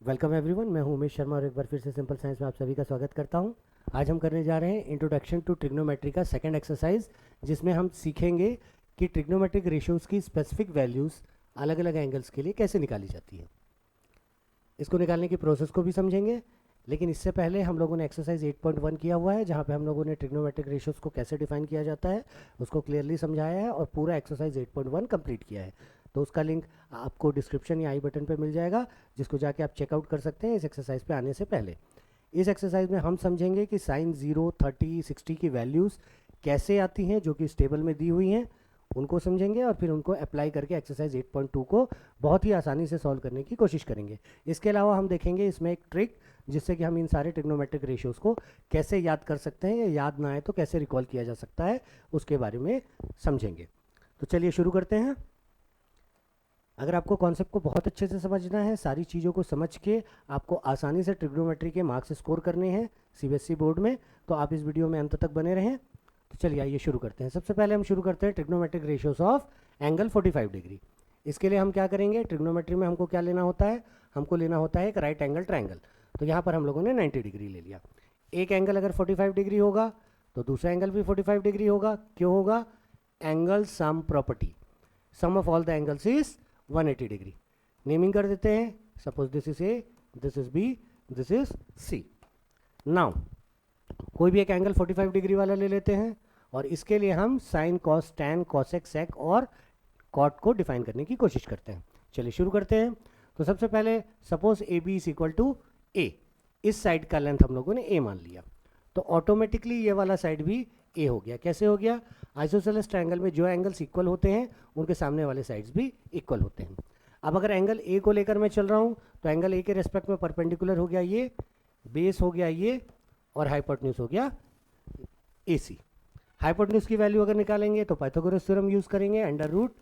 Welcome everyone, मैं हूं उमेश शर्मा और एक बार फिर से सिंपल साइंस में आप सभी का स्वागत करता हूं। आज हम करने जा रहे हैं इंट्रोडक्शन टू ट्रिग्नोमेट्री का सेकंड एक्सरसाइज, जिसमें हम सीखेंगे कि ट्रिग्नोमेट्रिक रेशियोज़ की स्पेसिफिक वैल्यूज़ अलग अलग एंगल्स के लिए कैसे निकाली जाती है। इसको निकालने की प्रोसेस को भी समझेंगे, लेकिन इससे पहले हम लोगों ने एक्सरसाइज 8.1 किया हुआ है, जहाँ पे हम लोगों ने ट्रिग्नोमेट्रिक रेशियोज़ को कैसे डिफाइन किया जाता है उसको क्लियरली समझाया है और पूरा एक्सरसाइज 8.1 कंप्लीट किया है। तो उसका लिंक आपको डिस्क्रिप्शन या आई बटन पे मिल जाएगा, जिसको जाके आप चेकआउट कर सकते हैं इस एक्सरसाइज पे आने से पहले। इस एक्सरसाइज में हम समझेंगे कि साइन 0, 30, 60 की वैल्यूज़ कैसे आती हैं, जो कि इस टेबल में दी हुई हैं, उनको समझेंगे और फिर उनको अप्लाई करके एक्सरसाइज 8.2 को बहुत ही आसानी से सॉल्व करने की कोशिश करेंगे। इसके अलावा हम देखेंगे इसमें एक ट्रिक, जिससे कि हम इन सारे ट्रिग्नोमेट्रिक रेशियोज़ को कैसे याद कर सकते हैं या याद ना आए तो कैसे रिकॉल किया जा सकता है, उसके बारे में समझेंगे। तो चलिए शुरू करते हैं। अगर आपको कॉन्सेप्ट को बहुत अच्छे से समझना है, सारी चीज़ों को समझ के आपको आसानी से ट्रिग्नोमेट्री के मार्क्स स्कोर करने हैं सीबीएसई बोर्ड में, तो आप इस वीडियो में अंत तक बने रहें। तो चलिए आइए शुरू करते हैं। सबसे पहले हम शुरू करते हैं trigonometric ratios of angle 45 degree. इसके लिए हम क्या करेंगे, ट्रिग्नोमेट्री में हमको क्या लेना होता है, हमको लेना होता है एक राइट एंगल ट्रायंगल। तो यहाँ पर हम लोगों ने 90 डिग्री ले लिया। एक एंगल अगर 45 डिग्री होगा तो दूसरा एंगल भी 45 डिग्री होगा। क्यों होगा? Angle sum property, sum of all the angles is 180 degree. Naming कर देते हैं, suppose this is A, this is B, this is C. Now कोई भी एक एंगल 45 डिग्री वाला ले लेते हैं और इसके लिए हम साइन, कॉस, टैन, कॉसेक, सेक और कॉट को डिफाइन करने की कोशिश करते हैं। चलिए शुरू करते हैं। तो सबसे पहले suppose A B is equal to A, इस साइड का लेंथ हम लोगों ने ए मान लिया, तो ऑटोमेटिकली ये वाला साइड भी ए हो गया। कैसे हो गया? आइसोसेलेस ट्रायंगल में जो एंगल्स इक्वल होते हैं उनके सामने वाले साइड्स भी इक्वल होते हैं। अब अगर एंगल ए को लेकर मैं चल रहा हूँ तो एंगल ए के रेस्पेक्ट में परपेंडिकुलर हो गया ये, बेस हो गया ये, और हाइपोटेन्यूज हो गया ए सी। हाइपोटेन्यूज की वैल्यू अगर निकालेंगे तो पाइथागोरस थ्योरम यूज करेंगे, under root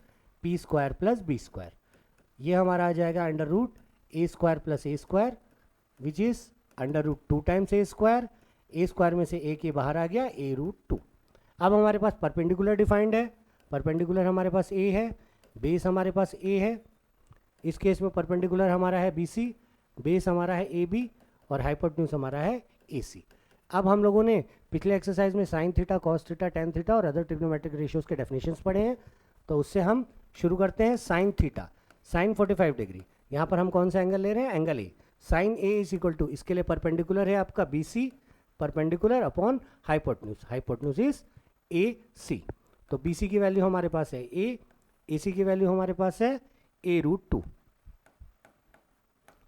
P square plus B square. ये हमारा आ जाएगा under root A square plus A square, which is under root 2 times A square. A square में से ए के बाहर आ गया ए रूट 2। अब हमारे पास परपेंडिकुलर डिफाइंड है, परपेंडिकुलर हमारे पास ए है, बेस हमारे पास ए है, इस केस में परपेंडिकुलर हमारा है बी सी, बेस हमारा है ए बी और हाइपोटेन्यूज हमारा है ए सी। अब हम लोगों ने पिछले एक्सरसाइज में sine theta, cos theta, tan theta और अदर ट्रिग्नोमेट्रिक रेशियोज के डेफिनेशंस पढ़े हैं, तो उससे हम शुरू करते हैं। साइन थीटा, साइन 45 डिग्री, यहाँ पर हम कौन सा एंगल ले रहे हैं? Angle A. Sine A is equal to, इसके लिए परपेंडिकुलर है आपका B C, perpendicular upon hypotenuse, hypotenuse is A C. तो बी सी की वैल्यू हमारे पास है ए सी की वैल्यू हमारे पास है ए रूट 2।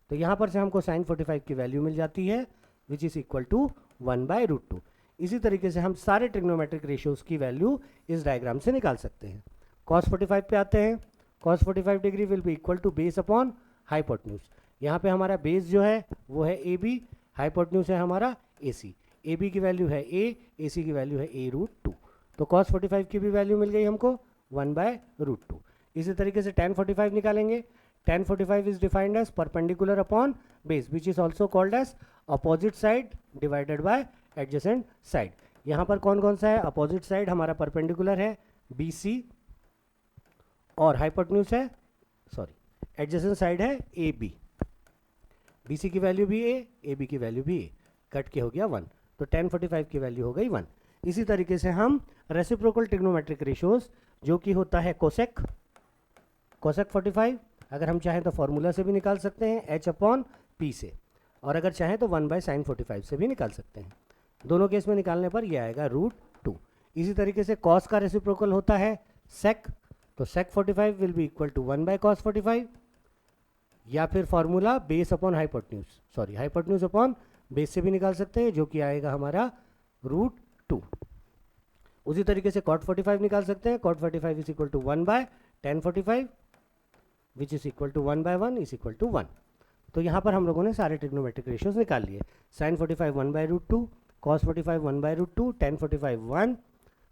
तो यहाँ पर से हमको साइन 45 की वैल्यू मिल जाती है, विच इज इक्वल टू 1/√2। इसी तरीके से हम सारे ट्रिग्नोमेट्रिक रेशियोज की वैल्यू इस डायग्राम से निकाल सकते हैं। कॉस 45 पे आते हैं। Cos 45 degree will be equal to base upon hypotenuse. यहाँ पे हमारा बेस जो है वो है ए बी, हाइपोटेन्यूज है हमारा ए सी। ए बी की वैल्यू है ए सी की वैल्यू है ए रूट 2। तो कॉस 45 की भी वैल्यू मिल गई हमको 1/√2। इसी तरीके से tan 45 निकालेंगे। tan 45 is defined as perpendicular upon base, which is also called as opposite side divided by adjacent side। यहाँ पर कौन कौन सा है? अपोजिट साइड हमारा परपेंडिकुलर है बी सी और हाइपोटेन्यूज है, सॉरी, एडजेसेंट साइड है ए बी। बी सी की वैल्यू भी ए बी की वैल्यू भी ए, कट के हो गया 1, तो tan 45 की वैल्यू हो गई 1। इसी तरीके से हम रेसिप्रोकल ट्रिग्नोमेट्रिक रेशियोज, जो कि होता है कोसेक, कोसेक 45, अगर हम चाहें तो फॉर्मूला से भी निकाल सकते हैं एच अपॉन पी से, और अगर चाहें तो 1/sin 45 से भी निकाल सकते हैं। दोनों केस में निकालने पर यह आएगा √2। इसी तरीके से कॉस का रेसिप्रोकल होता है सेक, तो sec 45 will be equal to 1/cos 45, या फिर formula base upon hypotenuse, sorry hypotenuse upon base से भी निकाल सकते हैं, जो कि आएगा हमारा √2। उसी तरीके से cot 45 निकाल सकते हैं। cot 45 is equal to 1/tan 45 which is equal to 1/1 is equal to 1। तो यहाँ पर हम लोगों ने सारे ट्रिग्नोमेट्रिक रेशियोज निकाल लिए। Sine 45 1/√2, cos 45 1/√2, tan 45 1,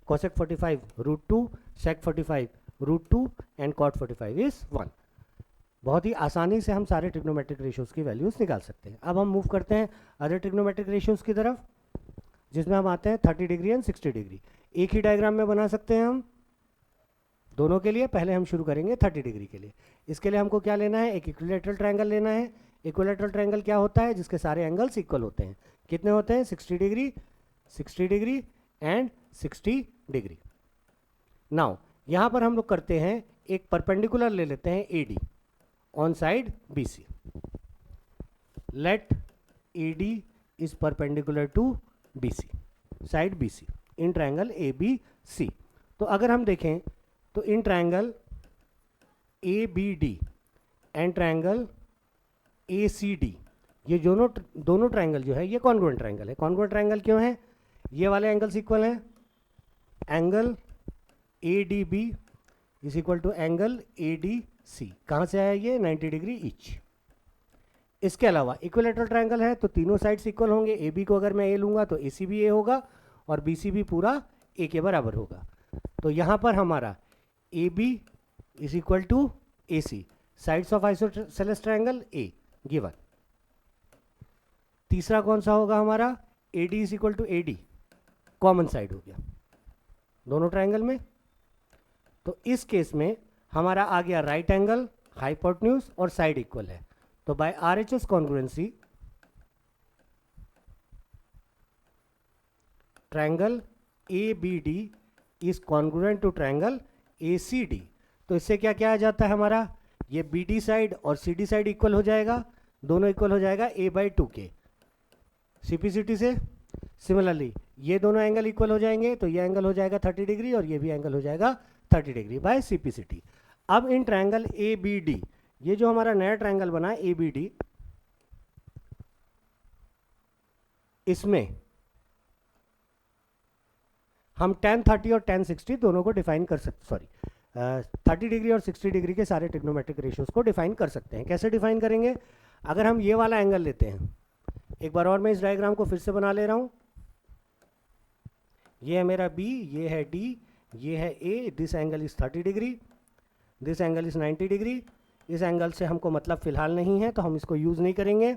cosec 45 √2, sec 45 √2 and cot 45 is 1। बहुत ही आसानी से हम सारे ट्रिग्नोमेट्रिक रेशियोज की वैल्यूज निकाल सकते हैं। अब हम मूव करते हैं अदर ट्रिग्नोमेट्रिक रेशियोज की तरफ, जिसमें हम आते हैं 30 डिग्री एंड 60 डिग्री। एक ही डायग्राम में बना सकते हैं हम दोनों के लिए। पहले हम शुरू करेंगे 30 डिग्री के लिए। इसके लिए हमको क्या लेना है? एक इक्विलैटरल ट्रायंगल लेना है। इक्विलैटरल ट्रायंगल क्या होता है? जिसके सारे एंगल्स इक्वल होते हैं। कितने होते हैं? 60 degree, 60 degree and 60 degree. Now यहाँ पर हम लोग करते हैं, एक परपेंडिकुलर ले लेते हैं AD on side BC। Let AD is perpendicular to BC, side BC in triangle ABC। तो अगर हम देखें तो in triangle ABD and triangle ACD, ये दोनों ट्रायंगल जो है ये कॉन्ग्रुएंट ट्रायंगल है। कॉन्ग्रुएंट ट्रायंगल क्यों है? ये वाले एंगल्स इक्वल हैं। Angle ADB is equal to angle ADC। कहाँ से आया ये? 90 डिग्री ईच। इसके अलावा इक्विलैटरल ट्रायंगल है तो तीनों साइड्स इक्वल होंगे। AB को अगर मैं A लूँगा तो AC भी A होगा और BC भी पूरा A के बराबर होगा। तो यहाँ पर हमारा AB is equal to AC, sides of isosceles triangle A given. तीसरा कौन सा होगा हमारा? AD is equal to AD, common side हो गया दोनों ट्रायंगल में। तो इस केस में हमारा आ गया राइट एंगल, हाइपोटेन्यूज और साइड इक्वल है। तो by RHS congruency triangle ABD is congruent to triangle ACD। तो इससे क्या क्या आ जाता है हमारा? ये BD साइड और CD साइड इक्वल हो जाएगा, दोनों इक्वल हो जाएगा A/2 के CPCT से। सिमिलरली ये दोनों एंगल इक्वल हो जाएंगे तो ये एंगल हो जाएगा 30 डिग्री और ये भी एंगल हो जाएगा 30 डिग्री बाय CPCT। अब इन ट्रायंगल ABD, ये जो हमारा नया ट्रायंगल बना है ABD, इसमें हम tan 30 और tan 60 दोनों को डिफाइन कर सकते, सॉरी 30 डिग्री और 60 डिग्री के सारे ट्रिग्नोमेट्रिक रेशियोज को डिफाइन कर सकते हैं। कैसे डिफाइन करेंगे? अगर हम ये वाला एंगल लेते हैं, एक बार और मैं इस डायग्राम को फिर से बना ले रहा हूँ। ये है मेरा B, ये है D, ये है A। This angle is 30 degree, this angle is 90 degree. इस एंगल से हमको मतलब फिलहाल नहीं है तो हम इसको यूज़ नहीं करेंगे।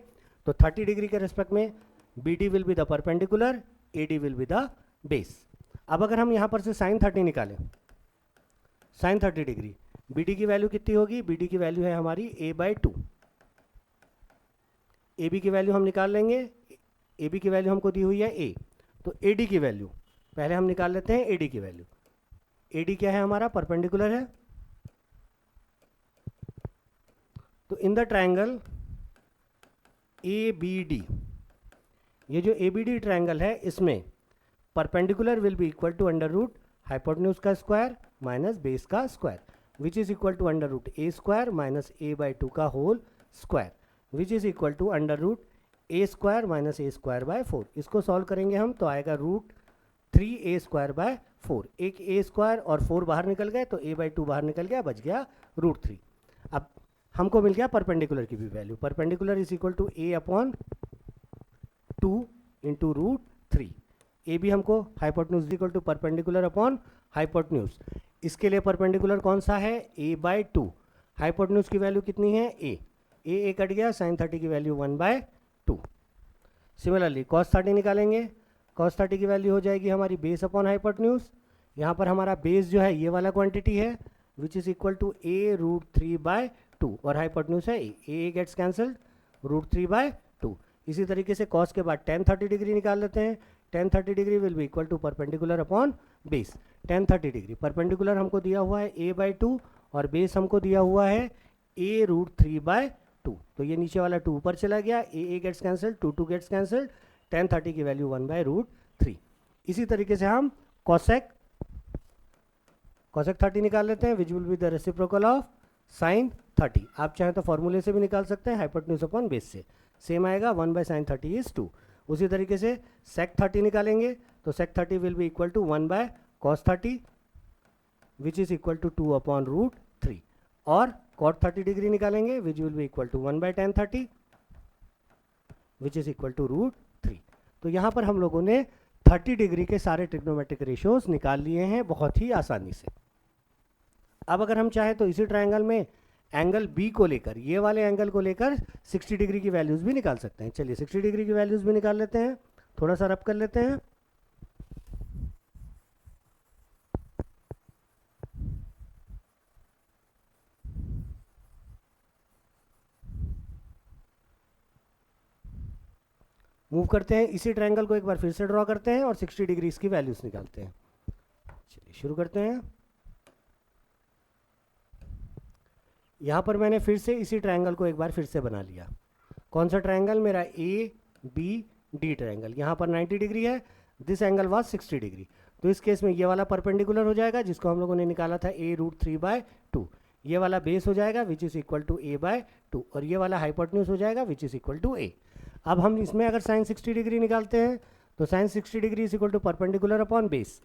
तो 30 डिग्री के रेस्पेक्ट में BD will be the perpendicular, AD will be the base. अब अगर हम यहाँ पर से sin 30 निकालें, sin 30 डिग्री, BD की वैल्यू कितनी होगी? BD की वैल्यू है हमारी A/2। AB की वैल्यू हम निकाल लेंगे। AB की वैल्यू हमको दी हुई है A, तो AD की वैल्यू पहले हम निकाल लेते हैं। AD की वैल्यू, AD क्या है हमारा? परपेंडिकुलर है। तो इन द ट्रायंगल ABD, ये जो ABD ट्रायंगल है इसमें perpendicular will be equal to under root hypotenuse का स्क्वायर माइनस बेस का square, which is equal to under root A square minus A/2 का whole square, which is equal to under root A square minus A square by 4। इसको solve करेंगे हम तो आएगा root 3A square by 4। एक A square और 4 बाहर निकल गए तो A/2 बाहर निकल गया, बच गया रूट 3। अब हमको मिल गया परपेंडिकुलर की भी value. Perpendicular is equal to A/2 into root 3। ए भी हमको hypotenuse equal to perpendicular upon hypotenuse. इसके लिए परपेंडिकुलर कौन सा है? A/2। हाइपोटेन्यूज की वैल्यू कितनी है? A कट गया, sin 30 की वैल्यू 1/2। सिमिलरली cos 30 निकालेंगे, cos 30 की वैल्यू हो जाएगी हमारी बेस अपॉन हाइपोटेन्यूज। यहाँ पर हमारा बेस जो है ये वाला क्वांटिटी है विच इज इक्वल टू A√3/2 और हाइपोटेन्यूज है A गेट्स कैंसल्ड, √3/2। इसी तरीके से cos के बाद tan 30 डिग्री निकाल लेते हैं। tan 30 degree will be equal to perpendicular upon base. tan 30 degree perpendicular हमको दिया हुआ है A/2 और बेस हमको दिया हुआ है A√3/2। तो ये नीचे वाला 2 ऊपर चला गया, A gets cancelled, 2 gets cancelled, tan 30 की वैल्यू 1/√3। इसी तरीके से हम cosec 30 निकाल लेते हैं विच will be the reciprocal of sin 30। आप चाहें तो फॉर्मूले से भी निकाल सकते हैं, हाइपोटेन्यूज अपॉन बेस से सेम आएगा, 1/sin 30 इज 2। उसी तरीके से sec 30 निकालेंगे तो sec 30 will be equal to 1/cos 30 which is equal to 2/√3 और cot 30 डिग्री निकालेंगे which will be equal to 1/tan 30 which is equal to √3। तो यहाँ पर हम लोगों ने 30 डिग्री के सारे ट्रिग्नोमेट्रिक रेशियोज निकाल लिए हैं बहुत ही आसानी से। अब अगर हम चाहें तो इसी ट्रायंगल में एंगल B को लेकर, ये वाले एंगल को लेकर 60 डिग्री की वैल्यूज़ भी निकाल सकते हैं। चलिए 60 डिग्री की वैल्यूज़ भी निकाल लेते हैं, थोड़ा सा रब कर लेते हैं। मूव करते हैं, इसी ट्रायंगल को एक बार फिर से ड्रॉ करते हैं और 60 डिग्री इसकी वैल्यूज निकालते हैं। चलिए शुरू करते हैं। यहाँ पर मैंने फिर से इसी ट्रायंगल को एक बार फिर से बना लिया। कौन सा ट्रायंगल? मेरा ए बी डी ट्रायंगल। यहाँ पर 90 डिग्री है, दिस एंगल वाज 60 डिग्री। तो इस केस में ये वाला परपेंडिकुलर हो जाएगा जिसको हम लोगों ने निकाला था a√3/2। ये वाला बेस हो जाएगा which is equal to a/2 और ये वाला हाइपोटेन्यूज हो जाएगा which is equal to a। अब हम इसमें अगर साइन 60 डिग्री निकालते हैं तो sine 60 degree is equal to perpendicular upon base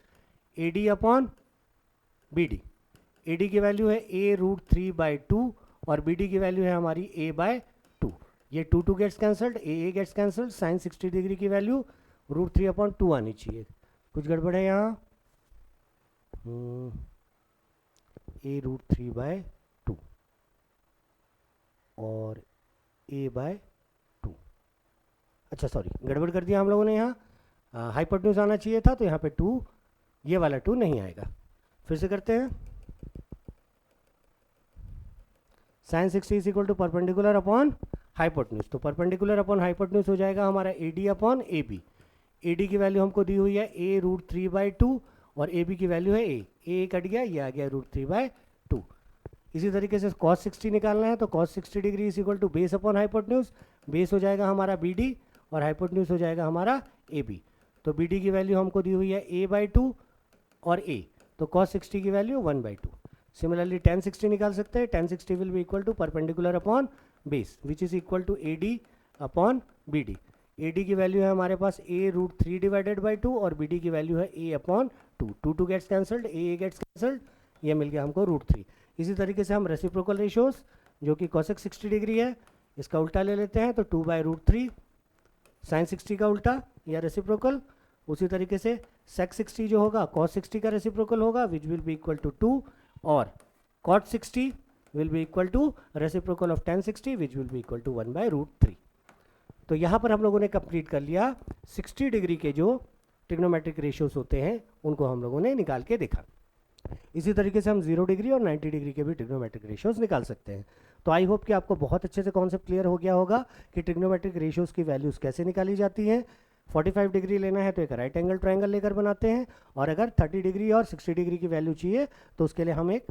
AD upon BD। AD की वैल्यू है a√3/2 और BD की वैल्यू है हमारी a/2। ये 2 gets cancelled, a gets cancelled, sine 60 degree की वैल्यू √3/2 आनी चाहिए। कुछ गड़बड़ है यहाँ? a√3/2 और a/2। अच्छा सॉरी, गड़बड़ कर दिया हम लोगों ने। यहाँ हाइपोटेन्यूज आना चाहिए था, तो यहाँ पे 2, ये वाला 2 नहीं आएगा। फिर से करते हैं। Sine 60 is equal to perpendicular upon hypotenuse, तो परपेंडिकुलर अपॉन हाइपोटेन्यूज हो जाएगा हमारा AD अपॉन AB। AD की वैल्यू हमको दी हुई है a√3/2 और AB की वैल्यू है a कट गया, ये आ गया √3/2। इसी तरीके से cos 60 निकालना है, तो cos 60 degree is equal to base upon hypotenuse. Base हो जाएगा हमारा BD और हाइपोटेन्यूज हो जाएगा हमारा AB। तो BD की वैल्यू हमको दी हुई है a/2 और a, तो cos 60 की वैल्यू 1/2। सिमिलरली tan 60 निकाल सकते हैं। tan 60 will be equal to perpendicular upon base which is equal to AD upon BD। AD की वैल्यू है हमारे पास a√3/2 और BD की वैल्यू है a upon 2। 2 gets cancelled, a gets cancelled, ये मिल गया हमको √3। इसी तरीके से हम रेसिप्रोकल रेशियोज जो कि cosec 60 डिग्री है, इसका उल्टा ले लेते हैं, तो 2/√3 साइन 60 का उल्टा या रेसिप्रोकल। उसी तरीके से sec 60 जो होगा cos 60 का रेसिप्रोकल होगा which will be equal to 2 और cot 60 will be equal to reciprocal of tan 60 which will be equal to 1/√3। तो यहाँ पर हम लोगों ने कंप्लीट कर लिया 60 डिग्री के जो ट्रिग्नोमेट्रिक रेशियोज होते हैं उनको हम लोगों ने निकाल के देखा। इसी तरीके से हम 0 डिग्री और 90 डिग्री के भी ट्रिग्नोमेट्रिक रेशियोज निकाल सकते हैं। तो आई होप कि आपको बहुत अच्छे से कॉन्सेप्ट क्लियर हो गया होगा कि ट्रिग्नोमेट्रिक रेशियोज की वैल्यूज़ कैसे निकाली जाती हैं। 45 डिग्री लेना है तो एक राइट एंगल ट्रायंगल लेकर बनाते हैं, और अगर 30 डिग्री और 60 डिग्री की वैल्यू चाहिए तो उसके लिए हम एक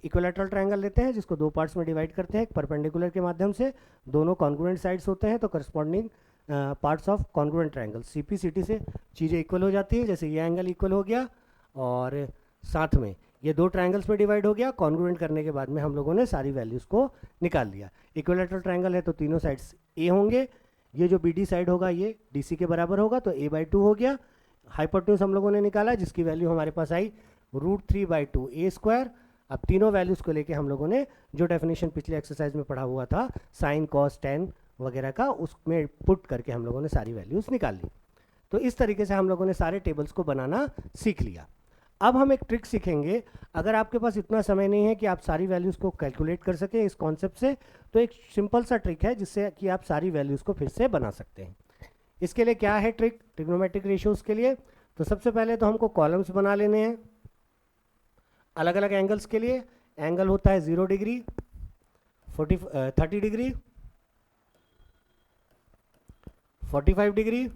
इक्विलैटरल ट्रायंगल लेते हैं जिसको 2 पार्ट्स में डिवाइड करते हैं। एक परपेंडिकुलर के माध्यम से, दोनों कॉन्ग्रुएंट साइड्स होते हैं, तो corresponding parts of congruent triangle CP/CT से चीज़ें इक्वल हो जाती है। जैसे ये एंगल इक्वल हो गया और साथ में ये 2 ट्रायंगल्स में डिवाइड हो गया। कॉन्ग्रुएंट करने के बाद में हम लोगों ने सारी वैल्यूज़ को निकाल लिया। इक्विलैटरल ट्रायंगल है तो तीनों साइड्स A होंगे। ये जो BD साइड होगा ये DC के बराबर होगा, तो a/2 हो गया। हाइपोटेन्यूज हम लोगों ने निकाला जिसकी वैल्यू हमारे पास आई √3/2 a²। अब तीनों वैल्यूज़ को लेके हम लोगों ने जो डेफिनेशन पिछले एक्सरसाइज में पढ़ा हुआ था साइन कॉस tan वगैरह का, उसमें पुट करके हम लोगों ने सारी वैल्यूज़ निकाल ली। तो इस तरीके से हम लोगों ने सारे टेबल्स को बनाना सीख लिया। अब हम एक ट्रिक सीखेंगे। अगर आपके पास इतना समय नहीं है कि आप सारी वैल्यूज़ को कैलकुलेट कर सकें इस कॉन्सेप्ट से, तो एक सिंपल सा ट्रिक है जिससे कि आप सारी वैल्यूज़ को फिर से बना सकते हैं। इसके लिए क्या है ट्रिक ट्रिग्नोमेट्रिक रेशियोज़ के लिए? तो सबसे पहले तो हमको कॉलम्स बना लेने हैं अलग अलग एंगल्स के लिए। एंगल होता है 0 डिग्री, 30 डिग्री, 45 डिग्री,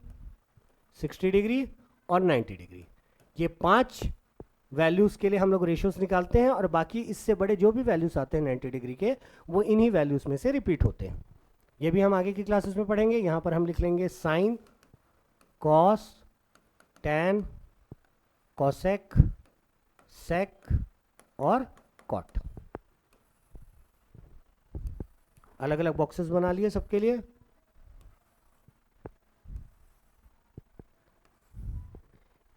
60 डिग्री और 90 डिग्री। ये 5 वैल्यूज़ के लिए हम लोग रेशियोज़ निकालते हैं, और बाकी इससे बड़े जो भी वैल्यूज़ आते हैं 90 डिग्री के, वो इन्हीं वैल्यूज़ में से रिपीट होते हैं। ये भी हम आगे की क्लासेस में पढ़ेंगे। यहाँ पर हम लिख लेंगे साइन, कॉस, टैन, कॉसेक, सेक और कॉट। अलग अलग बॉक्सेस बना लिए सबके लिए।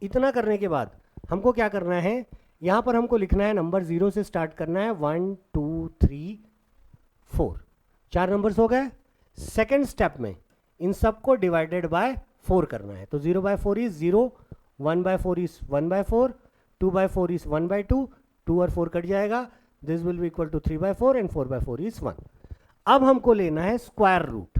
इतना करने के बाद हमको क्या करना है, यहाँ पर हमको लिखना है नंबर 0 से स्टार्ट करना है 1 2 3 4। 4 नंबर्स हो गए। सेकेंड स्टेप में इन सबको डिवाइडेड बाय 4 करना है। तो 0/4 इज 0, 1/4 इज 1/4, 2/4 इज 1/2, 2 और 4 कट जाएगा, this will be equal to 3/4 and 4/4 is 1। अब हमको लेना है स्क्वायर रूट।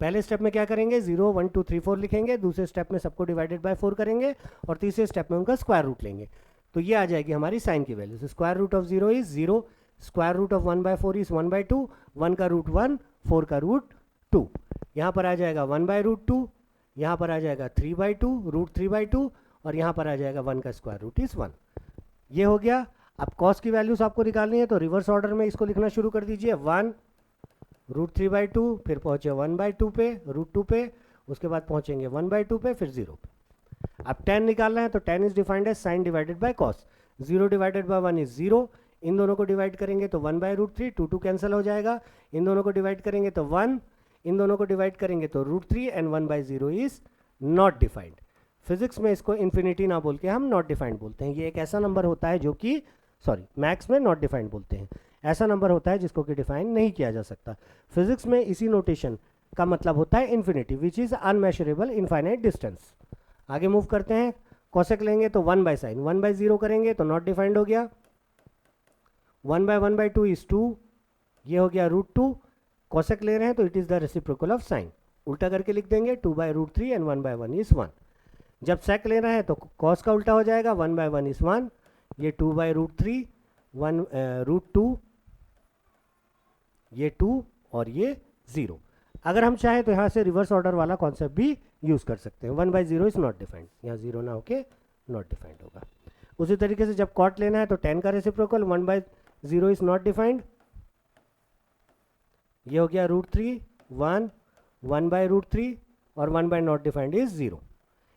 पहले स्टेप में क्या करेंगे, 0 1 2 3 4 लिखेंगे, दूसरे स्टेप में सबको डिवाइडेड बाय 4 करेंगे, और तीसरे स्टेप में उनका स्क्वायर रूट लेंगे। तो ये आ जाएगी हमारी साइन की value. Square root of 0 is 0, square root of 1/4 is 1/2, 1 का रूट 1, 4 का रूट 2, यहाँ पर आ जाएगा 1/√2, यहाँ पर आ जाएगा 3/2, √3/2, और यहाँ पर आ जाएगा 1 का स्क्वायर रूट इज 1। ये हो गया। अब कॉस की वैल्यूज आपको निकालनी है तो रिवर्स ऑर्डर में इसको लिखना शुरू कर दीजिए। 1 √3/2, फिर पहुँचे 1/2 पे, √2 पे, उसके बाद पहुँचेंगे 1/2 पे, फिर 0 पे। अब tan निकालना है तो tan is defined as sine divided by cos. 0 divided by 1 is 0, इन दोनों को डिवाइड करेंगे तो 1/√3, 2 कैंसिल हो जाएगा, इन दोनों को डिवाइड करेंगे तो 1, इन दोनों को डिवाइड करेंगे तो √3, and 1/0 is not defined. Physics में इसको इन्फिनिटी ना बोल के हम नॉट डिफाइंड बोलते हैं। ये एक ऐसा नंबर होता है जो कि, सॉरी, मैथ्स में नॉट डिफाइंड बोलते हैं, ऐसा नंबर होता है जिसको कि डिफाइन नहीं किया जा सकता। फिजिक्स में इसी नोटेशन का मतलब होता है infinity, which is unmeasurable infinite distance. आगे मूव करते हैं। कोसेक लेंगे तो 1/sin, 1/0 करेंगे तो नॉट डिफाइंड हो गया। 1/1/2 इज 2, ये हो गया √2। कोसेक ले रहे हैं तो it is the reciprocal of sine, उल्टा करके लिख देंगे 2/√3 एंड 1/1 इज 1। जब सेक ले रहे हैं तो कॉस का उल्टा हो जाएगा, 1/1 इज 1, ये 2/√3, 1 √2, ये 2 और ये 0। अगर हम चाहें तो यहाँ से रिवर्स ऑर्डर वाला कॉन्सेप्ट भी यूज कर सकते हैं। 1/0 इज नॉट डिफाइंड, यहाँ 0 ना होके नॉट डिफाइंड होगा। उसी तरीके से जब कॉट लेना है तो tan का रेसिप्रोकल 1/0 इज नॉट डिफाइंड, ये हो गया √3, 1, 1/√3 और 1/नॉट डिफाइंड इज 0।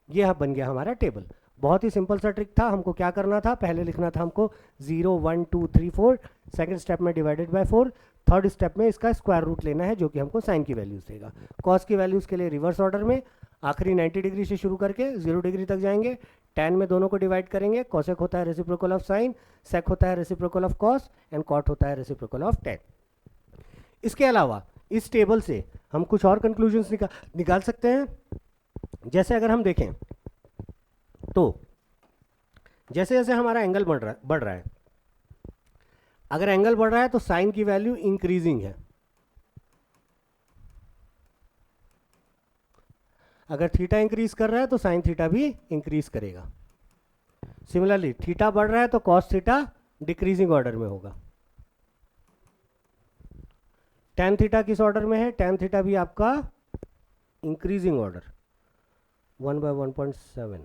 ये बन गया हमारा टेबल। बहुत ही सिंपल सा ट्रिक था। हमको क्या करना था, पहले लिखना था हमको 0, 1, 2, 3, 4, सेकेंड स्टेप में डिवाइडेड बाय 4, थर्ड स्टेप में इसका स्क्वायर रूट लेना है जो कि हमको साइन की वैल्यूज देगा। कॉस की वैल्यूज के लिए रिवर्स ऑर्डर में आखिरी 90 डिग्री से शुरू करके 0 डिग्री तक जाएंगे। tan में दोनों को डिवाइड करेंगे, कॉसेक होता है रेसिप्रोकल ऑफ साइन, सेक होता है reciprocal of cos, and cot होता है रेसिप्रोकल ऑफ tan। इसके अलावा इस टेबल से हम कुछ और कंक्लूजन्स निकाल सकते हैं। जैसे अगर हम देखें तो जैसे जैसे हमारा एंगल बढ़ रहा है, अगर एंगल बढ़ रहा है तो साइन की वैल्यू इंक्रीजिंग है। अगर थीटा इंक्रीज कर रहा है तो साइन थीटा भी इंक्रीज करेगा। सिमिलरली थीटा बढ़ रहा है तो कॉस थीटा डिक्रीजिंग ऑर्डर में होगा। tan थीटा किस ऑर्डर में है, tan थीटा भी आपका इंक्रीजिंग ऑर्डर, 1/1.7,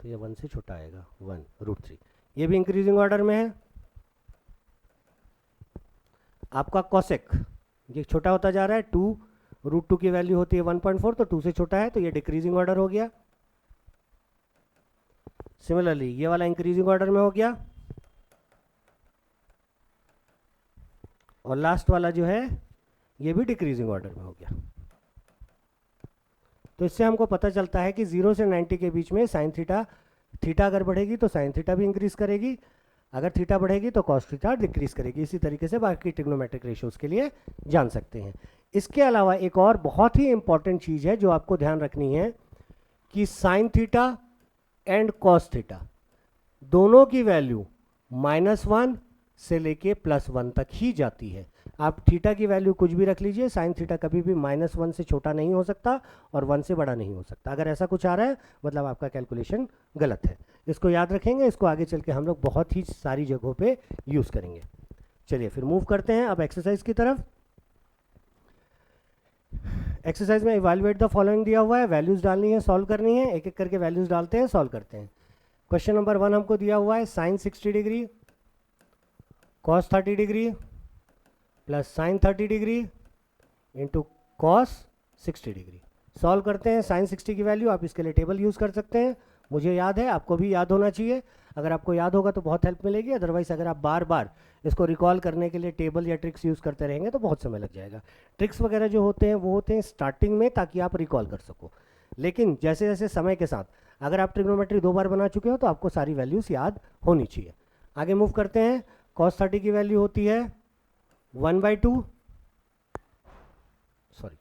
तो ये 1 से छोटा आएगा, 1 √3, ये भी इंक्रीजिंग ऑर्डर में है। आपका कॉसेक ये छोटा होता जा रहा है, 2 √2 की वैल्यू होती है 1.4, तो 2 से छोटा है तो ये डिक्रीजिंग ऑर्डर हो गया। सिमिलरली ये वाला इंक्रीजिंग ऑर्डर में हो गया, और लास्ट वाला जो है ये भी डिक्रीजिंग ऑर्डर में हो गया। तो इससे हमको पता चलता है कि 0 से 90 के बीच में साइन थीटा अगर बढ़ेगी तो साइन थीटा भी इंक्रीज करेगी, अगर थीटा बढ़ेगी तो कॉस थीटा डिक्रीज करेगी। इसी तरीके से बाकी ट्रिग्नोमेट्रिक रेशियोज के लिए जान सकते हैं। इसके अलावा एक और बहुत ही इंपॉर्टेंट चीज़ है जो आपको ध्यान रखनी है कि sine theta and cos theta दोनों की वैल्यू -1 से लेके +1 तक ही जाती है। आप थीटा की वैल्यू कुछ भी रख लीजिए, साइन थीटा कभी भी -1 से छोटा नहीं हो सकता और 1 से बड़ा नहीं हो सकता। अगर ऐसा कुछ आ रहा है मतलब आपका कैलकुलेशन गलत है। इसको याद रखेंगे, इसको आगे चल के हम लोग बहुत ही सारी जगहों पे यूज़ करेंगे। चलिए फिर मूव करते हैं अब एक्सरसाइज की तरफ। एक्सरसाइज में इवैल्यूएट द फॉलोइंग दिया हुआ है, वैल्यूज़ डालनी है, सॉल्व करनी है, एक एक करके वैल्यूज़ डालते हैं, सॉल्व करते हैं। क्वेश्चन नंबर 1 हमको दिया हुआ है sine 60 degree cos 30 degree plus sine 30 degree into cos 60 degree. Solve करते हैं। साइन 60 की वैल्यू आप इसके लिए टेबल यूज़ कर सकते हैं, मुझे याद है, आपको भी याद होना चाहिए। अगर आपको याद होगा तो बहुत हेल्प मिलेगी, अदरवाइज अगर आप बार बार इसको रिकॉल करने के लिए टेबल या ट्रिक्स यूज़ करते रहेंगे तो बहुत समय लग जाएगा। ट्रिक्स वगैरह जो होते हैं वो होते हैं स्टार्टिंग में ताकि आप रिकॉल कर सको, लेकिन जैसे जैसे समय के साथ अगर आप ट्रिग्नोमेट्री 2 बार बना चुके हो तो आपको सारी वैल्यूज़ याद होनी चाहिए। आगे मूव करते हैं। कॉस 30 की वैल्यू होती है 1/2, सॉरी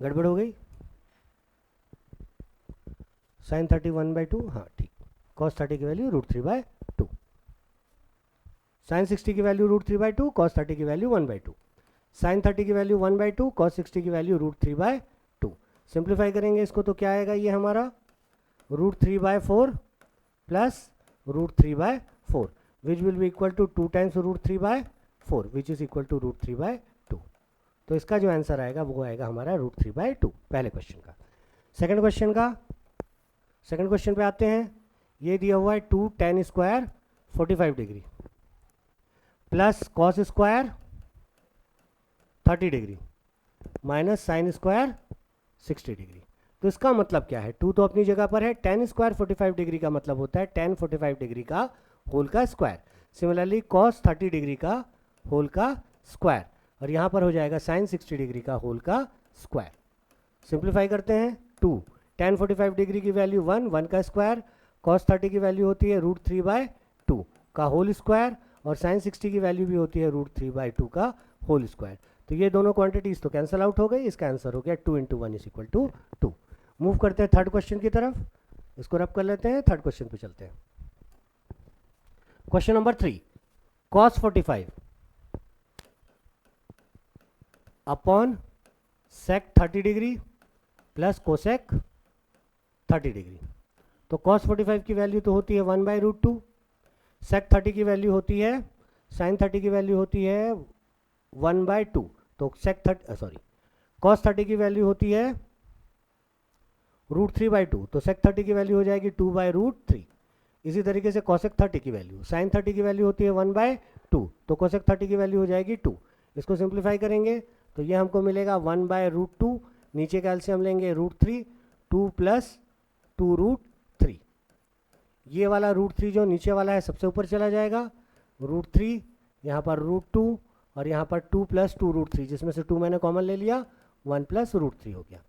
गड़बड़ हो गई, साइन 30 1/2, हाँ ठीक। कॉस 30 की वैल्यू √3/2, साइन 60 की वैल्यू √3/2, कॉस 30 की वैल्यू 1/2, साइन 30 की वैल्यू 1/2, कॉस 60 की वैल्यू √3/2। सिंप्लीफाई करेंगे इसको तो क्या आएगा, ये हमारा √3/4 plus √3/4 which will be equal to 2 times √3/4 which is equal to √3/2। तो इसका जो आंसर आएगा वो आएगा हमारा √3/2 पहले क्वेश्चन का। सेकंड क्वेश्चन पे आते हैं। ये दिया हुआ है 2 tan square 45 degree plus cos square 30 degree minus sine square 60 degree. तो इसका मतलब क्या है, 2 तो अपनी जगह पर है, tan स्क्वायर 45 डिग्री का मतलब होता है tan 45 डिग्री का होल का स्क्वायर। सिमिलरली cos 30 डिग्री का होल का स्क्वायर, और यहाँ पर हो जाएगा sin 60 डिग्री का होल का स्क्वायर। सिंप्लीफाई करते हैं। 2 tan 45 डिग्री की वैल्यू 1 का स्क्वायर, cos 30 की वैल्यू होती है √3/2 का होल स्क्वायर, और sin 60 की वैल्यू भी होती है √3/2 का होल स्क्वायर। तो ये दोनों क्वांटिटीज तो कैंसिल आउट हो गई, इसका आंसर हो गया 2 × 1 = 2। मूव करते हैं थर्ड क्वेश्चन की तरफ, इसको रब कर लेते हैं, थर्ड क्वेश्चन पे चलते हैं। Question number 3, cos 45 upon sec 30 degree plus cosec 30 degree. तो cos 45 की वैल्यू तो होती है 1/√2, sec 30 की वैल्यू होती है, sin 30 की वैल्यू होती है 1/2, तो cos 30 की वैल्यू होती है √3/2, तो sec 30 की वैल्यू हो जाएगी 2/√3। इसी तरीके से cosec 30 की वैल्यू, sin 30 की वैल्यू होती है 1/2, तो cosec 30 की वैल्यू हो जाएगी 2। इसको सिंप्लीफाई करेंगे तो ये हमको मिलेगा 1/√2, नीचे का एलसीएम लेंगे √3, 2 + 2√3। ये वाला √3 जो नीचे वाला है सबसे ऊपर चला जाएगा, √3 यहाँ पर √2 और यहाँ पर 2 + 2√3, जिसमें से 2 मैंने कॉमन ले लिया, 1 + √3 हो गया।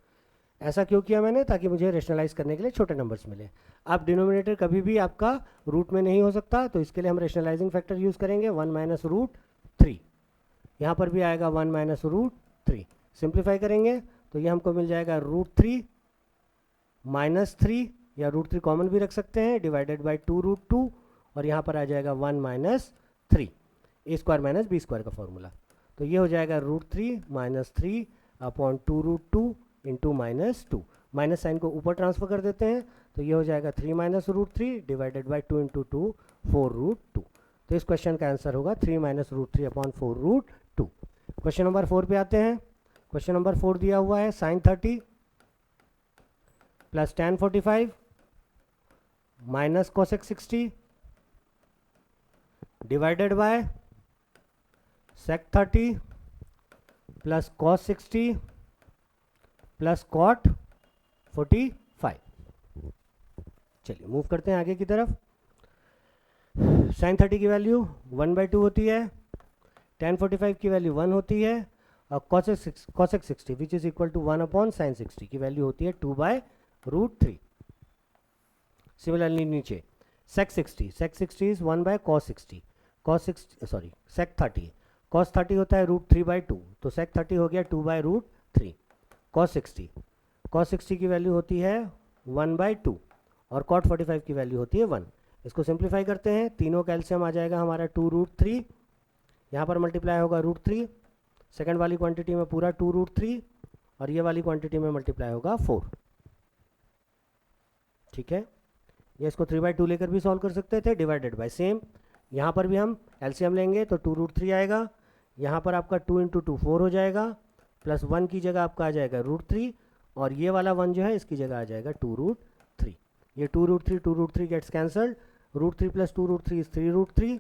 ऐसा क्यों किया मैंने, ताकि मुझे रेशनलाइज करने के लिए छोटे नंबर्स मिले। अब डिनोमिनेटर कभी भी आपका रूट में नहीं हो सकता, तो इसके लिए हम रेशनलाइजिंग फैक्टर यूज़ करेंगे 1 - √3। यहाँ पर भी आएगा 1 - √3। सिंप्लीफाई करेंगे तो ये हमको मिल जाएगा √3 - 3, या √3 कॉमन भी रख सकते हैं, डिवाइडेड बाई 2√2, और यहाँ पर आ जाएगा 1 - 3, a² - b² का फॉर्मूला। तो ये हो जाएगा √3 - 3 अपॉन 2√2 इंटू -2। माइनस साइन को ऊपर ट्रांसफर कर देते हैं, तो ये हो जाएगा 3 - √3 डिवाइडेड बाई 2 × 2 4√2। तो इस क्वेश्चन का आंसर होगा 3 - √3 अपॉन 4√2। क्वेश्चन नंबर 4 पे आते हैं। क्वेश्चन नंबर 4 दिया हुआ है sin 30 plus tan 45 minus cosec 60 divided by sec 30 plus cos 60 plus cot 45। चलिए मूव करते हैं आगे की तरफ। sin 30 की वैल्यू 1/2 होती है, tan 45 की वैल्यू 1 होती है, और cosec 60 which is equal to 1 upon sin 60 की वैल्यू होती है 2/√3। सिमिलरली नीचे sec 60 is 1/cos 60, sec 30 cos 30 होता है √3/2, तो sec 30 हो गया 2/√3। cos 60 की वैल्यू होती है 1/2, और cot 45 की वैल्यू होती है 1। इसको सिंप्लीफाई करते हैं, तीनों का एलसीएम आ जाएगा हमारा 2√3, यहाँ पर मल्टीप्लाई होगा √3, सेकंड वाली क्वांटिटी में पूरा 2√3, और ये वाली क्वांटिटी में मल्टीप्लाई होगा 4। ठीक है, ये इसको 3/2 लेकर भी सॉल्व कर सकते थे, डिवाइडेड बाय सेम। यहाँ पर भी हम एलसीएम लेंगे तो 2√3 आएगा, यहाँ पर आपका 2 × 2 4 हो जाएगा, प्लस 1 की जगह आपका आ जाएगा √3, और ये वाला 1 जो है इसकी जगह आ जाएगा 2√3। ये 2√3 gets cancelled, √3 + 2√3 is 3√3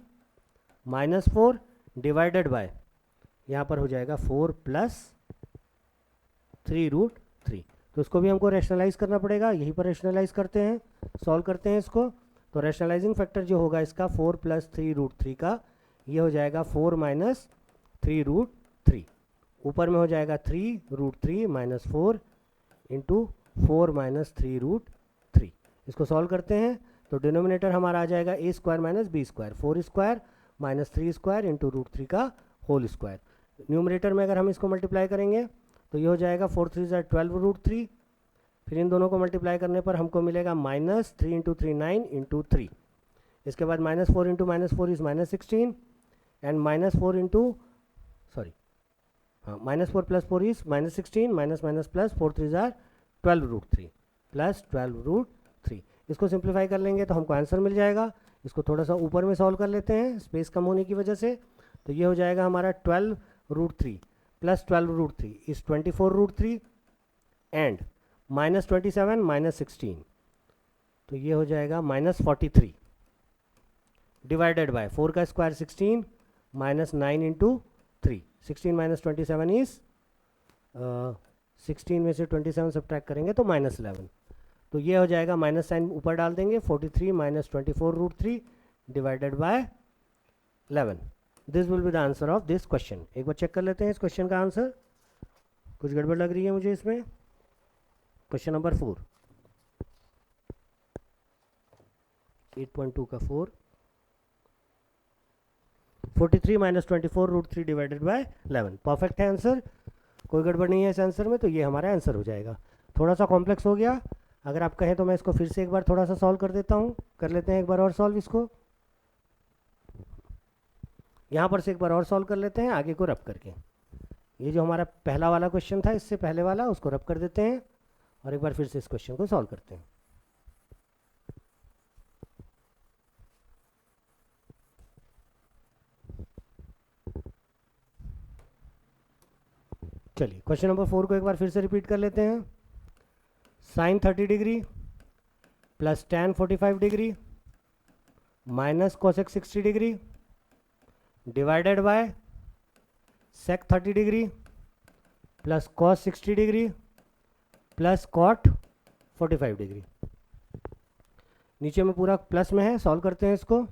-4 divided by, यहाँ पर हो जाएगा 4 + 3√3। तो इसको भी हमको रैशनलाइज करना पड़ेगा, यहीं पर रैशनलाइज करते हैं, सॉल्व करते हैं इसको। तो रैशनलाइजिंग फैक्टर जो होगा इसका 4 + 3√3 का, ये हो जाएगा 4 - 3√3। ऊपर में हो जाएगा 3√3 - 4 इंटू 4 - 3√3। इसको सॉल्व करते हैं तो डिनोमिनेटर हमारा आ जाएगा a² - b², 4² - 3² इंटू √3 का होल स्क्वायर। न्यूमरेटर में अगर हम इसको मल्टीप्लाई करेंगे तो ये हो जाएगा 4 × 3 = 12√3, फिर इन दोनों को मल्टीप्लाई करने पर हमको मिलेगा -3 × 3 9 इंटू 3। इसके बाद -4 into -4 is -16, and -4 into -4 + 4 is -16, minus plus 4 × 3 = 12√3 plus 12√3। इसको सिंप्लीफाई कर लेंगे तो हमको आंसर मिल जाएगा। इसको थोड़ा सा ऊपर में सॉल्व कर लेते हैं स्पेस कम होने की वजह से, तो ये हो जाएगा हमारा 12√3 plus 12√3 is 24√3 and minus 27 minus 16, तो ये हो जाएगा माइनस 43 डिवाइडेड बाय 4 का square 16 minus 9 into 3, 16 minus 27 is 16 में से 27 सब्ट्रैक्ट करेंगे तो माइनस 11, तो ये हो जाएगा माइनस साइन ऊपर डाल देंगे 43 minus 24√3 divided by 11. This will be the answer of this question. एक बार चेक कर लेते हैं इस क्वेश्चन का आंसर. कुछ गड़बड़ लग रही है मुझे इसमें. क्वेश्चन नंबर 4, 8.2 का 4, 43 माइनस 24√3 डिवाइडेड बाय 11. परफेक्ट है आंसर, कोई गड़बड़ नहीं है इस आंसर में, तो ये हमारा आंसर हो जाएगा. थोड़ा सा कॉम्प्लेक्स हो गया, अगर आप कहें तो मैं इसको फिर से एक बार थोड़ा सा सॉल्व कर देता हूँ. कर लेते हैं एक बार और सॉल्व इसको. यहाँ पर से एक बार और सॉल्व कर लेते हैं आगे को रब करके. ये जो हमारा पहला वाला क्वेश्चन था, इससे पहले वाला, उसको रब कर देते हैं और एक बार फिर से इस क्वेश्चन को सॉल्व करते हैं. चलिए क्वेश्चन नंबर 4 को एक बार फिर से रिपीट कर लेते हैं. Sine 30 degree plus tan 45 degree minus cosec 60 degree divided by sec 30 degree plus cos 60 degree plus cot 45 degree. नीचे में पूरा प्लस में है, सॉल्व करते हैं इसको.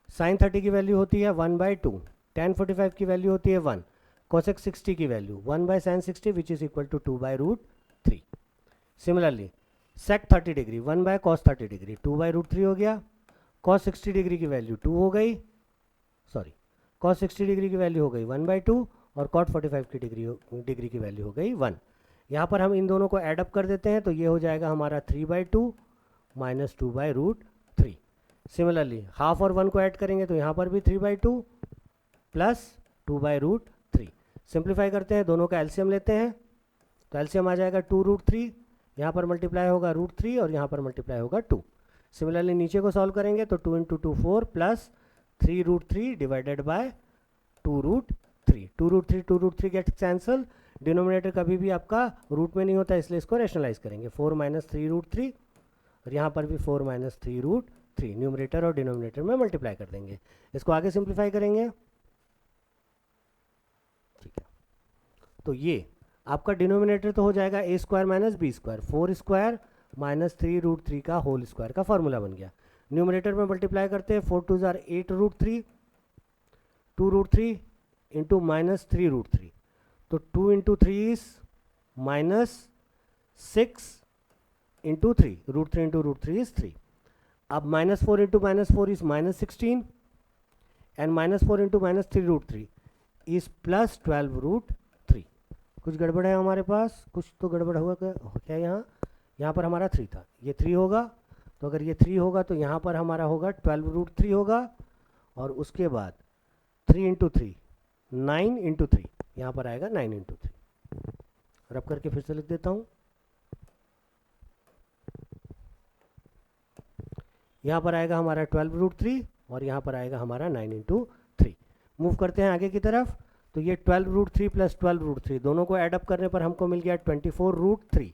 साइन 30 की वैल्यू होती है 1/2, tan 45 की वैल्यू होती है 1, कोसेक 60 की value 1/sin 60 which is equal to 2/√3. Similarly sec 30 degree 1/cos 30 degree 2/√3 हो गया. cos 60 डिग्री की वैल्यू 2 हो गई, सॉरी cos 60 डिग्री की वैल्यू हो गई 1/2 और cot 45 की डिग्री की वैल्यू हो गई 1. यहाँ पर हम इन दोनों को ऐड अप कर देते हैं तो ये हो जाएगा हमारा 3/2 माइनस 2/√3. सिमिलरली हाफ और 1 को ऐड करेंगे तो यहाँ पर भी 3/2 प्लस 2/√3. सिंप्लीफाई करते हैं, दोनों का एलसीएम लेते हैं तो एलसीएम आ जाएगा 2√3, यहाँ पर मल्टीप्लाई होगा √3 और यहाँ पर मल्टीप्लाई होगा 2. सिमिलरली नीचे को सॉल्व करेंगे तो 2 into 2 4 plus 3√3 divided by 2√3. 2√3 gets cancel. Denominator कभी भी आपका रूट में नहीं होता, इसलिए इसको रैशनलाइज करेंगे. 4 माइनस 3√3 और यहाँ पर भी 4 माइनस 3√3. न्यूमरेटर और डिनोमिनेटर में मल्टीप्लाई कर देंगे. इसको आगे सिंप्लीफाई करेंगे, ठीक है. तो ये आपका डिनोमिनेटर तो हो जाएगा a square minus b square, 4 square minus 3√3 का होल स्क्वायर का फॉर्मूला बन गया. न्यूमरेटर में मल्टीप्लाई करते हैं, 4 2 जार 8√3, 2√3 इंटू माइनस 3√3, तो 2 into 3 is minus 6 into 3, √3 into √3 is 3. अब minus 4 into minus 4 is minus 16 and minus 4 into minus 3√3 is plus 12√3. कुछ गड़बड़ है हमारे पास, कुछ तो गड़बड़ हुआ क्या. यहाँ पर हमारा 3 था, ये 3 होगा, तो अगर ये 3 होगा तो यहाँ पर हमारा होगा 12√3 होगा और उसके बाद 3 इंटू 3 9 इंटू 3, यहाँ पर आएगा 9 इंटू 3. रब करके फिर से लिख देता हूँ. यहाँ पर आएगा हमारा 12√3 और यहाँ पर आएगा हमारा 9 इंटू 3. मूव करते हैं आगे की तरफ, तो ये 12√3 प्लस 12√3 दोनों को ऐड अप करने पर हमको मिल गया 24√3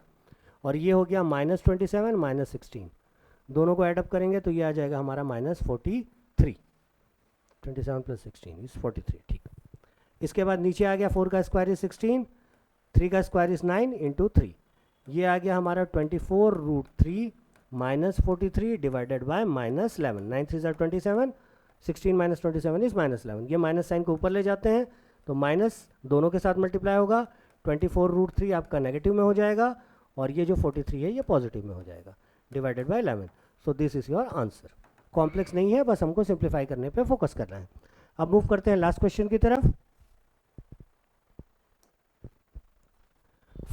और ये हो गया माइनस 27 माइनस 16. दोनों को ऐड अप करेंगे तो ये आ जाएगा हमारा माइनस 43. 27 plus 16 is 43. ठीक. इसके बाद नीचे आ गया 4 का स्क्वायर इज 16, 3 का स्क्वायर इज 9 इंटू 3. ये आ गया हमारा 24√3 minus 43 divided by minus 11. 9 3 jar 27, 16 minus 27 is minus 11. ये माइनस साइन को ऊपर ले जाते हैं तो माइनस दोनों के साथ मल्टीप्लाई होगा. 24√3 आपका नेगेटिव में हो जाएगा और ये जो 43 है ये पॉजिटिव में हो जाएगा divided by 11. So this is your answer. Complex नहीं है, बस हमको सिंप्लीफाई करने पे फोकस करना है. अब मूव करते हैं लास्ट क्वेश्चन की तरफ.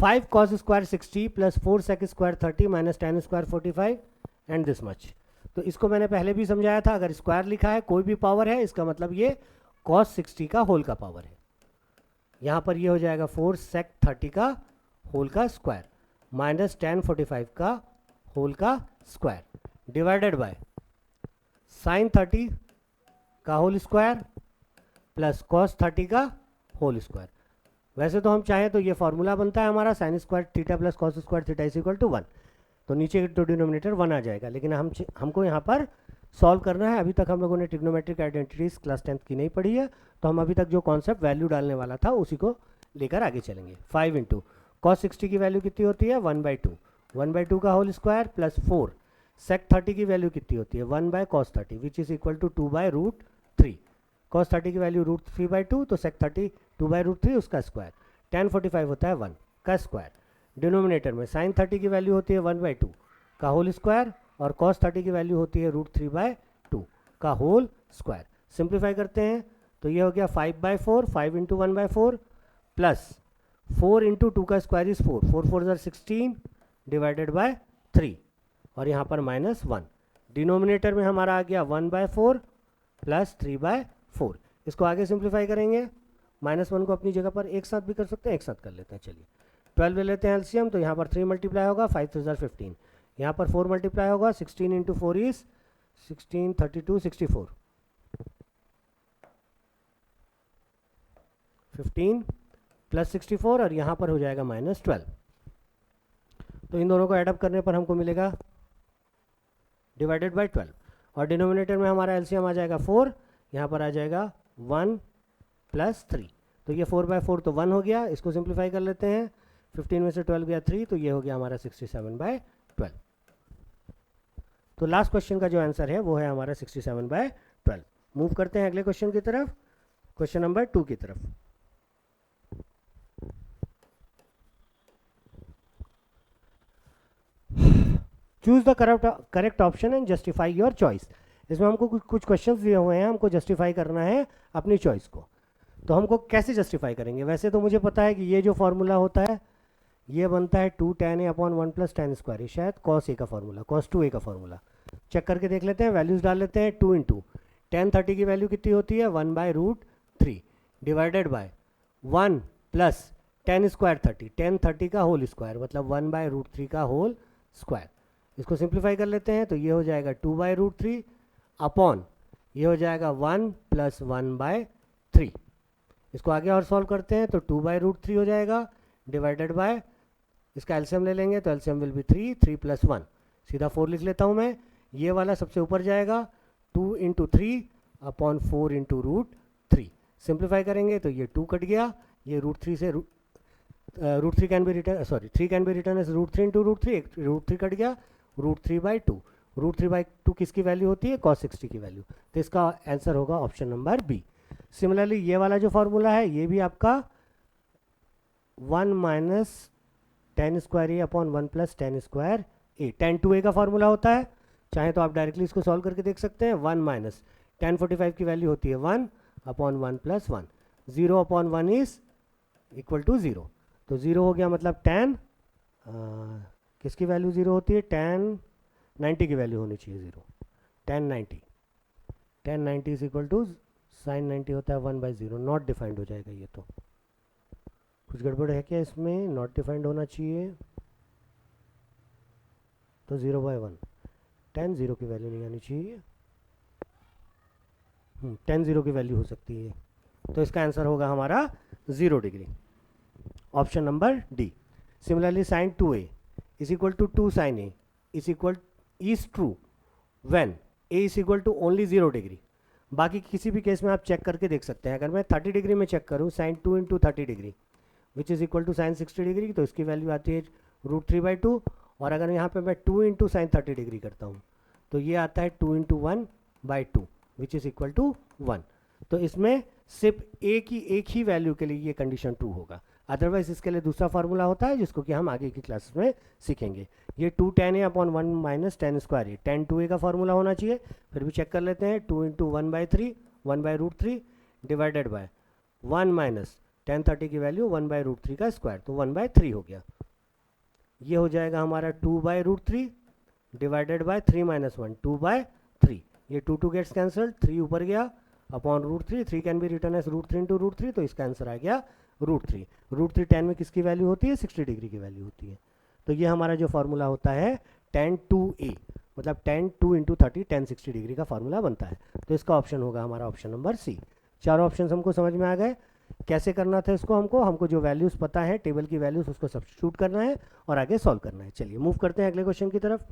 5 cos square 60 plus 4 sec square 30 minus tan square 45 and this much. तो इसको मैंने पहले भी समझाया था, अगर स्क्वायर लिखा है कोई भी पावर है इसका मतलब ये cos 60 का होल का पावर है. यहाँ पर ये हो जाएगा 4 sec 30 का होल का स्क्वायर माइनस tan 45 का होल का स्क्वायर डिवाइडेड बाय sin 30 का होल स्क्वायर प्लस cos 30 का होल स्क्वायर. वैसे तो हम चाहें तो ये फॉर्मूला बनता है हमारा sine square theta plus cos square theta is equal to 1, तो नीचे तो डिनोमिनेटर 1 आ जाएगा, लेकिन हमको यहाँ पर सॉल्व करना है। अभी तक हम लोगों ने ट्रिग्नोमेट्रिक आइडेंटिटीज क्लास 10th की नहीं पढ़ी है, तो हम अभी तक जो कॉन्सेप्ट वैल्यू डालने वाला था उसी को लेकर आगे चलेंगे। 5 इंटू कॉस 60 की वैल्यू कितनी होती है 1/2, 1/2 का होल स्क्वायर प्लस 4 सेक 30 की वैल्यू कितनी होती है 1 by cos 30 which is equal to 2/√3। Cos 30 की वैल्यू √3/2, तो सेक 30 2/√3 उसका स्क्वायर, tan 45 होता है 1 का स्क्वायर। डिनोमिनेटर में साइन 30 की वैल्यू होती है 1/2 का होल स्क्वायर और cos 30 की वैल्यू होती है √3/2 का होल स्क्वायर। सिंप्लीफाई करते हैं तो ये हो गया 5/4, 5 इंटू 1/4 प्लस 4 इंटू 2 का स्क्वायर इज 4, 4 4 16 डिवाइडेड बाय 3 और यहाँ पर -1। डिनोमिनेटर में हमारा आ गया 1/4 प्लस 3/4। इसको आगे सिंप्लीफाई करेंगे, -1 को अपनी जगह पर एक साथ भी कर सकते हैं, एक साथ कर लेते हैं। चलिए 12 ले लेते हैं एलसीएम, तो यहाँ पर 3 मल्टीप्लाई होगा 5 3 15, यहाँ पर 4 मल्टीप्लाई होगा 16 इंटू 4 इज 16 32 64, 15 प्लस 64 और यहाँ पर हो जाएगा -12। तो इन दोनों को एडअप करने पर हमको मिलेगा डिवाइडेड बाय 12 और डिनोमिनेटर में हमारा एलसीएम आ जाएगा 4, यहाँ पर आ जाएगा 1 प्लस 3, तो ये 4/4 तो 1 हो गया। इसको सिंप्लीफाई कर लेते हैं, 15 में से 12 गया 3, तो ये हो गया हमारा 67/12। तो लास्ट क्वेश्चन का जो आंसर है वो है हमारा 67/12। मूव करते हैं अगले क्वेश्चन की तरफ, क्वेश्चन नंबर 2 की तरफ। Choose the correct option and justify your choice. इसमें हमको कुछ क्वेश्चंस दिए हुए हैं, हमको जस्टिफाई करना है अपनी चॉइस को। तो हमको कैसे जस्टिफाई करेंगे? वैसे तो मुझे पता है कि ये जो फॉर्मूला होता है ये बनता है 2 tan a upon 1 plus tan square, शायद cos a का फॉर्मूला, cos 2a का फॉर्मूला। चेक करके देख लेते हैं, वैल्यूज डाल लेते हैं। 2 इंटू tan 30 की वैल्यू कितनी होती है 1/√3 divided by 1 plus tan square 30, tan 30 का होल स्क्वायर मतलब 1/√3 का होल स्क्वायर। इसको सिंप्लीफाई कर लेते हैं तो ये हो जाएगा 2/√3 अपॉन ये हो जाएगा 1 प्लस 1/3। इसको आगे और सॉल्व करते हैं तो 2/√3 हो जाएगा डिवाइडेड बाय, इसका एलसीएम ले लेंगे तो एलसीएम विल बी 3, 3 प्लस 1, सीधा 4 लिख लेता हूँ मैं। ये वाला सबसे ऊपर जाएगा 2 इंटू 3 अपॉन 4 इंटू √3। सिंप्लीफाई करेंगे तो ये 2 कट गया, ये √3 से √3 can be written, sorry 3 can be written as √3 into √3, √3 कट गया, √3/2। √3/2 किसकी वैल्यू होती है cos 60 की वैल्यू, तो इसका आंसर होगा ऑप्शन नंबर बी। सिमिलरली ये वाला जो फॉर्मूला है ये भी आपका 1 माइनस tan स्क्वायर ए अपॉन 1 प्लस tan स्क्वायर ए, tan 2a का फॉर्मूला होता है। चाहे तो आप डायरेक्टली इसको सॉल्व करके देख सकते हैं। 1 माइनस tan 45 की वैल्यू होती है 1 upon 1 plus 1, 0 upon 1 is equal to 0, तो 0 हो गया मतलब tan किसकी वैल्यू 0 होती है, tan 90 की वैल्यू होनी चाहिए 0, tan 90 is equal to sine 90 होता है 1/0, नॉट डिफाइंड हो जाएगा। ये तो कुछ गड़बड़ है क्या इसमें, नॉट डिफाइंड होना चाहिए तो 0/1, tan 0 की वैल्यू नहीं आनी चाहिए, tan 0 की वैल्यू हो सकती है, तो इसका आंसर होगा हमारा 0 degree, option number D. Similarly sine 2a is equal to 2 sin a is true when a is equal to only 0 degree. बाकी किसी भी केस में आप चेक करके देख सकते हैं। अगर मैं 30 डिग्री में चेक करूँ sine 2 into 30 degree which is equal to sine 60 degree, तो इसकी वैल्यू आती है √3/2। और अगर यहाँ पे मैं 2 इंटू साइन 30 डिग्री करता हूँ तो ये आता है 2 into 1/2 which is equal to 1। तो इसमें सिर्फ एक ही वैल्यू के लिए ये कंडीशन ट्रू होगा, अदरवाइज इसके लिए दूसरा फार्मूला होता है जिसको कि हम आगे की क्लासेस में सीखेंगे। ये 2 tan a upon 1 minus tan square A, tan 2a का फॉर्मूला होना चाहिए। फिर भी चेक कर लेते हैं, 2 into 1/3 1/√3 divided by 1 minus tan 30 की वैल्यू 1/√3 का स्क्वायर, तो 1/3 हो गया। ये हो जाएगा हमारा 2/√3 डिवाइडेड बाय 3 माइनस 1 2/3, ये 2 गेट्स कैंसल्ड, 3 ऊपर गया upon √3, 3 can be written as √3 into √3, तो इसका आंसर आ गया √3। √3 tan में किसकी वैल्यू होती है 60 डिग्री की वैल्यू होती है। तो ये हमारा जो फार्मूला होता है tan 2a मतलब tan 2 इंटू 30 tan 60 डिग्री का फार्मूला बनता है। तो इसका ऑप्शन होगा हमारा ऑप्शन नंबर सी। चारों ऑप्शन हमको समझ में आ गए। कैसे करना था इसको, हमको जो वैल्यूज़ पता है टेबल की वैल्यूज़ उसको सब्स्टिट्यूट करना है और आगे सॉल्व करना है। चलिए मूव करते हैं अगले क्वेश्चन की तरफ।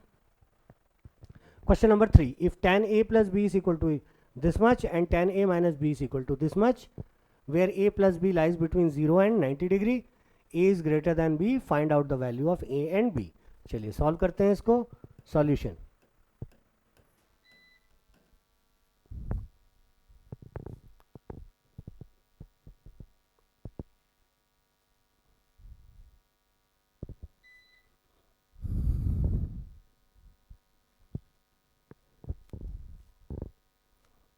Question number 3, if tan a plus b is equal to this much and tan a minus b is equal to this much, where a plus b lies between 0 and 90 degree, a is greater than b, find out the value of a and b। चलिए solve करते हैं इसको। Solution,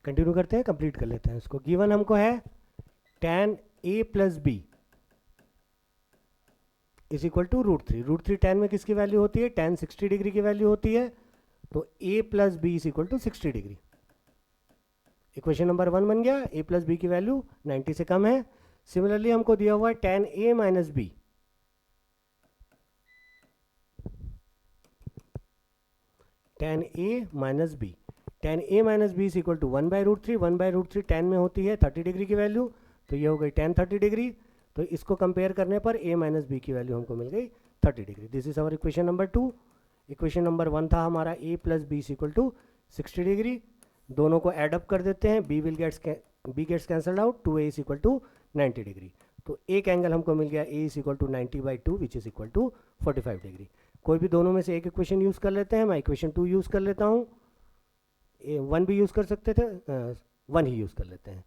continue करते हैं, complete कर लेते हैं इसको। गिवन हमको है tan a plus B is equal to √3। √3 tan में किसकी वैल्यू होती है, tan 60 डिग्री की वैल्यू होती है, तो a plus B is equal to 60 degree. Equation number 1 बन गया, a प्लस बी की वैल्यू 90 से कम है। सिमिलरली हमको दिया हुआ है tan a minus b, tan a minus b, tan a minus b is equal to 1/√3। 1/√3 tan में होती है 30 डिग्री की वैल्यू, तो ये हो गई tan 30 डिग्री। तो इसको कंपेयर करने पर a माइनस बी की वैल्यू हमको मिल गई 30 degree. This is our equation number 2। Equation number 1 था हमारा a plus B is equal to 60 degree. दोनों को एड अप कर देते हैं, b gets cancelled out, 2a is equal to 90 degree. तो एक एंगल हमको मिल गया a is equal to 90/2 which is equal to 45 degree. कोई भी दोनों में से एक इक्वेशन यूज़ कर लेते हैं। मैं इक्वेशन 2 यूज़ कर लेता हूँ, 1 भी यूज़ कर सकते थे, 1 ही यूज़ कर लेते हैं,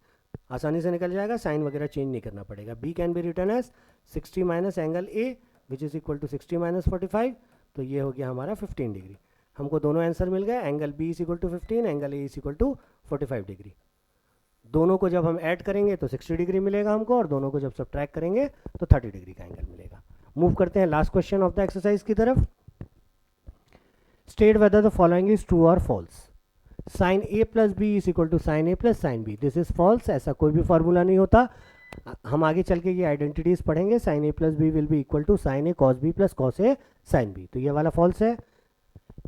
आसानी से निकल जाएगा, साइन वगैरह चेंज नहीं करना पड़ेगा। b can be written as 60 minus angle a which is equal to 60 minus 45, तो ये हो गया हमारा 15 डिग्री। हमको दोनों आंसर मिल गए, angle b is equal to 15, angle a is equal to 45 degree. दोनों को जब हम ऐड करेंगे तो 60 डिग्री मिलेगा हमको, और दोनों को जब सब्ट्रैक्ट करेंगे तो 30 डिग्री का एंगल मिलेगा। मूव करते हैं last question of the exercise की तरफ। State whether the following is true और false. Sine a plus B is equal to sine a plus sine B, this is false. ऐसा कोई भी फॉर्मूला नहीं होता, हम आगे चल के ये आइडेंटिटीज पढ़ेंगे। Sine a plus b will be equal to sine a cos b plus cos a sine b, तो ये वाला फॉल्स है।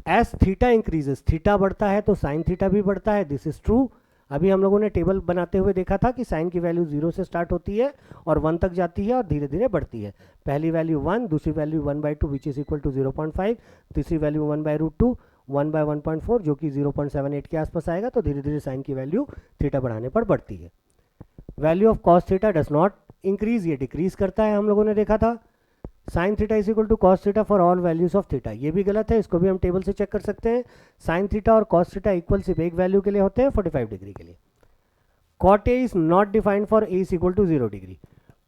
एज थीटा इंक्रीजेस, थीटा बढ़ता है तो साइन थीटा भी बढ़ता है, दिस इज ट्रू। अभी हम लोगों ने टेबल बनाते हुए देखा था कि साइन की वैल्यू 0 से स्टार्ट होती है और 1 तक जाती है और धीरे धीरे बढ़ती है। पहली वैल्यू 1, दूसरी value 1/2 which is equal to 0.5, तीसरी वैल्यू 1/√2, 1/1.4 जो कि 0.78 के आसपास आएगा। तो धीरे धीरे साइन की वैल्यू थीटा बढ़ाने पर बढ़ती है। Value of cos theta does not increase, ये डिक्रीज करता है, हम लोगों ने देखा था। Sine theta is equal to cos theta for all values of theta, ये भी गलत है, इसको भी हम टेबल से चेक कर सकते हैं। साइन थीटा और कॉस थीटा इक्वल सिर्फ एक वैल्यू के लिए होते हैं, 45 डिग्री के लिए। Cot a is not defined for a is equal to 0 degree,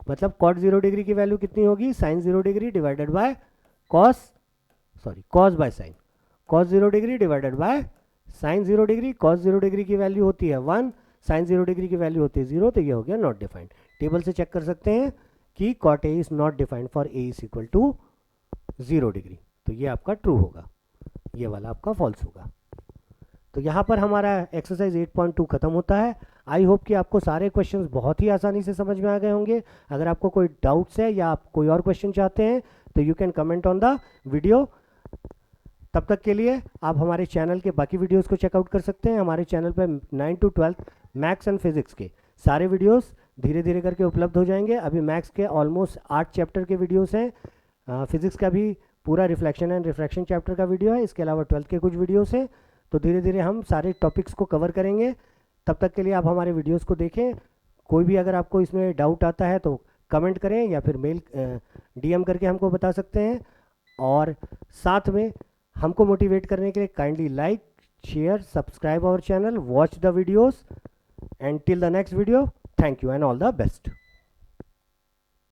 मतलब कॉट 0 डिग्री की वैल्यू कितनी होगी, sine 0 degree divided by cos by sine. Cos 0 degree divided by sine 0 degree. Cos 0 degree की वैल्यू होती है 1, sign 0 degree की value होती है 0, तो ये हो गया नॉट डिफाइंड। टेबल से चेक कर सकते हैं कि cot a is not defined for a is equal to 0 degree, तो ये आपका ट्रू होगा, ये वाला आपका फॉल्स होगा। तो यहाँ पर हमारा एक्सरसाइज 8.2 खत्म होता है। आई होप कि आपको सारे क्वेश्चंस बहुत ही आसानी से समझ में आ गए होंगे। अगर आपको कोई डाउट्स है या आप कोई और क्वेश्चन चाहते हैं तो you can comment on the video. तब तक के लिए आप हमारे चैनल के बाकी वीडियोस को चेकआउट कर सकते हैं। हमारे चैनल पर 9 to 12 मैथ्स एंड फिजिक्स के सारे वीडियोस धीरे धीरे करके उपलब्ध हो जाएंगे। अभी मैथ्स के ऑलमोस्ट 8 चैप्टर के वीडियोस हैं, फिजिक्स का भी पूरा रिफ्लेक्शन एंड रिफ्रैक्शन चैप्टर का वीडियो है, इसके अलावा 12th के कुछ वीडियोस हैं। तो धीरे धीरे हम सारे टॉपिक्स को कवर करेंगे। तब तक के लिए आप हमारे वीडियोस को देखें। कोई भी अगर आपको इसमें डाउट आता है तो कमेंट करें या फिर मेल DM करके हमको बता सकते हैं। और साथ में हमको मोटिवेट करने के लिए kindly like, share, subscribe our channel, watch the videos, and till the next video, thank you and all the best.